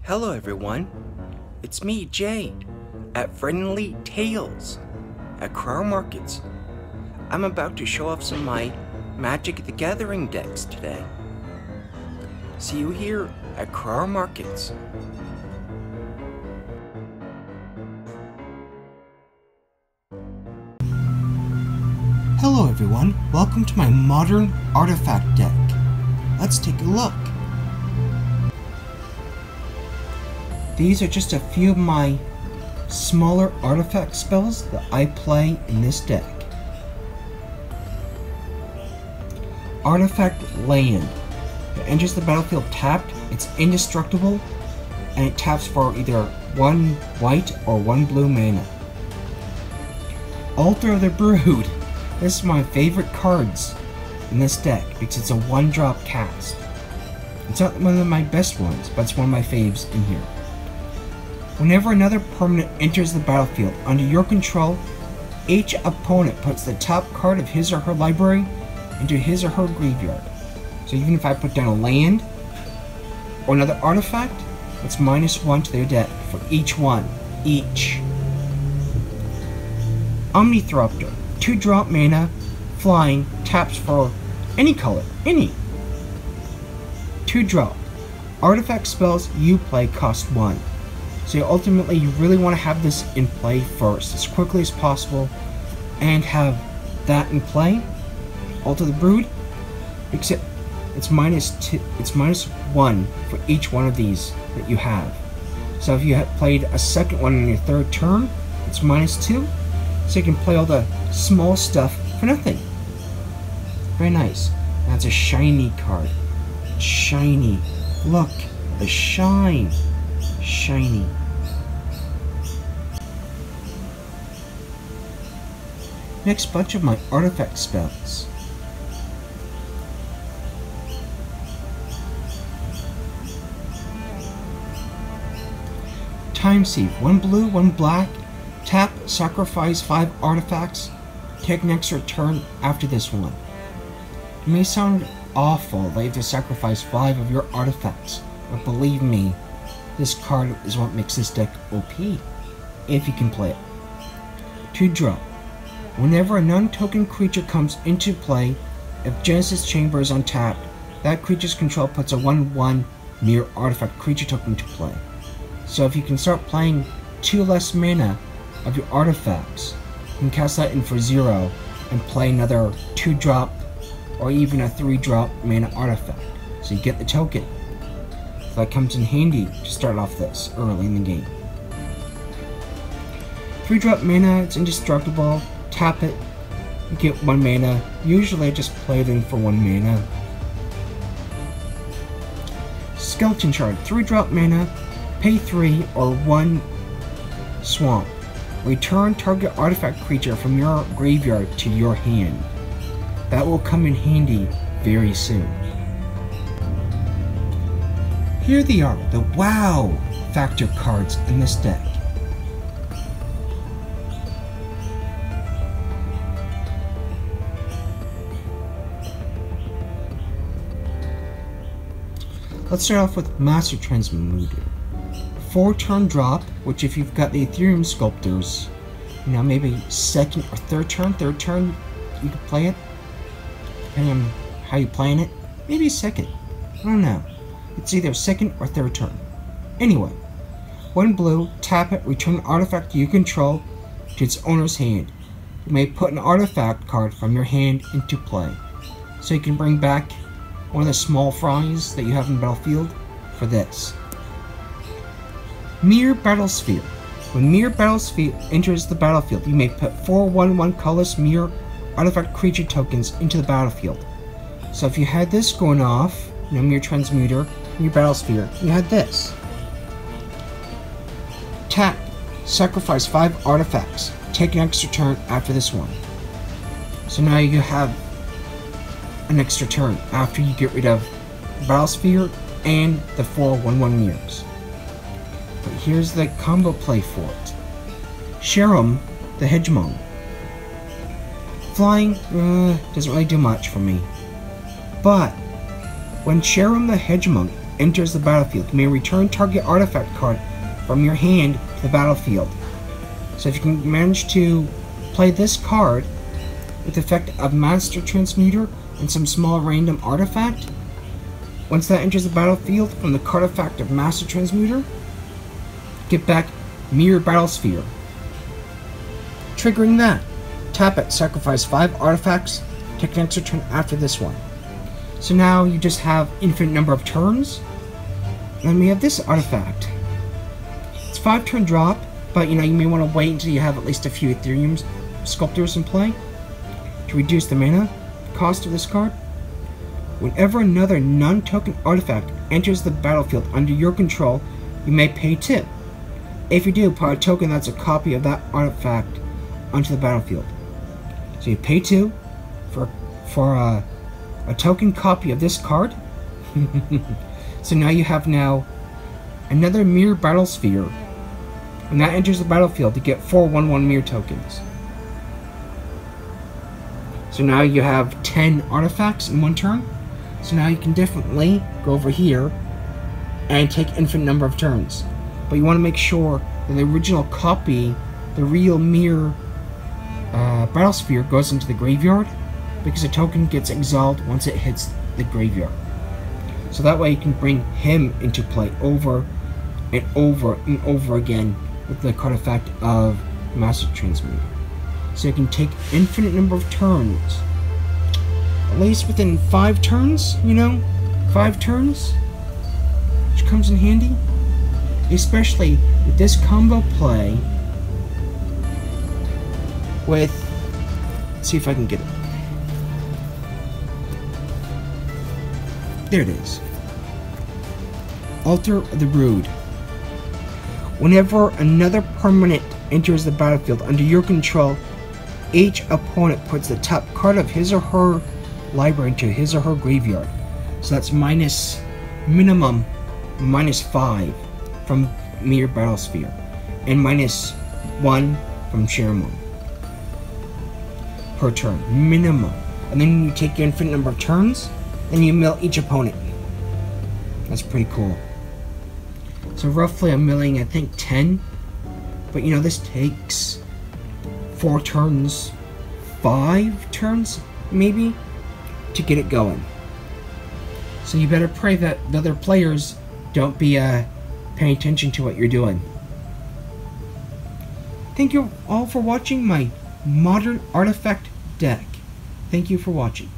Hello everyone, it's me, Jade, at Friendly Tales, at Crow Markets. I'm about to show off some of my Magic the Gathering decks today. See you here at Crow Markets. Hello everyone, welcome to my modern artifact deck. Let's take a look. These are just a few of my smaller artifact spells that I play in this deck. Artifact Land. It enters the battlefield tapped, it's indestructible, and it taps for either 1 white or 1 blue mana. Altar of the Brood. This is my favorite cards in this deck because it's a 1-drop cast. It's not one of my best ones, but it's one of my faves in here. Whenever another permanent enters the battlefield under your control, each opponent puts the top card of his or her library into his or her graveyard. So even if I put down a land or another artifact, it's -1 to their deck for each one. Omnithropter. 2-drop mana, flying, taps for any color, any. 2-drop. Artifact spells you play cost 1. So ultimately you really want to have this in play first, as quickly as possible, and have that in play. Altar the Brood, except it's -1 for each one of these that you have. So if you had played a second one in your third turn, it's -2. So you can play all the small stuff for nothing. Very nice. That's a shiny card. Shiny. Look, the shine. Shiny. Next bunch of my artifact spells. Time Sieve. 1 blue, 1 black. Tap, sacrifice 5 artifacts, take an extra turn after this one. It may sound awful that you have to sacrifice 5 of your artifacts, but believe me, this card is what makes this deck OP, if you can play it. 2-drop. Whenever a non-token creature comes into play, if Genesis Chamber is untapped, that creature's control puts a 1/1 mirror artifact creature token to play. So if you can start playing 2 less mana of your artifacts, you can cast that in for 0 and play another 2-drop or even a 3-drop mana artifact. So you get the token. So that comes in handy to start off this early in the game. 3-drop mana, it's indestructible. Tap it, you get 1 mana. Usually I just play it in for 1 mana. Skeleton Shard, 3-drop mana, pay 3 or 1 swamp. Return target artifact creature from your graveyard to your hand. That will come in handy very soon. Here they are, the wow factor cards in this deck. Let's start off with Master Transmuter. 4-turn drop, which if you've got the Ethereum Sculptors, you know, maybe second or third turn you could play it, depending on how you're playing it. Maybe second, I don't know. It's either second or third turn. Anyway, 1 blue, tap it, return an artifact you control to its owner's hand. You may put an artifact card from your hand into play. So you can bring back one of the small fries that you have in the battlefield for this. Mirror Battlesphere. When Mirror Battlesphere enters the battlefield, you may put 4 1/1 colorless mirror artifact creature tokens into the battlefield. So if you had this going off, you know, Mirror Transmuter, Mirror Battlesphere, you had this. Tap, sacrifice 5 artifacts, take an extra turn after this one. So now you have an extra turn after you get rid of Battlesphere and the 4 1/1 mirrors. But here's the combo play for it. Sharam, the Hedgemon. Flying doesn't really do much for me. But when Sharam the Hedgemon enters the battlefield. You may return target artifact card from your hand to the battlefield. So if you can manage to play this card with the effect of Master Transmuter and some small random artifact, once that enters the battlefield from the card effect of Master Transmuter, get back Mirror Battlesphere. Triggering that, tap it, sacrifice 5 artifacts, take an extra turn after this one. So now you just have infinite number of turns. And then we have this artifact. It's 5 turn drop, but you may want to wait until you have at least a few Ethereum Sculptors in play to reduce the mana cost of this card. Whenever another non-token artifact enters the battlefield under your control, you may pay 2. If you do, put a token that's a copy of that artifact onto the battlefield. So you pay 2 for a token copy of this card. So now you have another Mirror Battlesphere. When that enters the battlefield, you get 4 1/1 Mirror tokens. So now you have 10 artifacts in one turn. So now you can definitely go over here and take infinite number of turns. But you want to make sure that the original copy, the real Mirror Battlesphere, goes into the graveyard, because a token gets exiled once it hits the graveyard. So that way you can bring him into play over and over and over again with the card effect of Master Transmuter. So you can take infinite number of turns. At least within 5 turns, 5 turns, which comes in handy. Especially with this combo play with, let's see if I can get it. There it is. Altar of the Brood. Whenever another permanent enters the battlefield under your control, each opponent puts the top card of his or her library into his or her graveyard. So that's minimum -5 from Mirror Battlesphere, and -1 from Sharamon per turn, minimum. And then you take your infinite number of turns, and you mill each opponent. That's pretty cool. So roughly I'm milling, I think, 10. But this takes 4 turns, 5 turns, maybe, to get it going. So you better pray that the other players don't be paying attention to what you're doing. Thank you all for watching my modern artifact deck. Thank you for watching.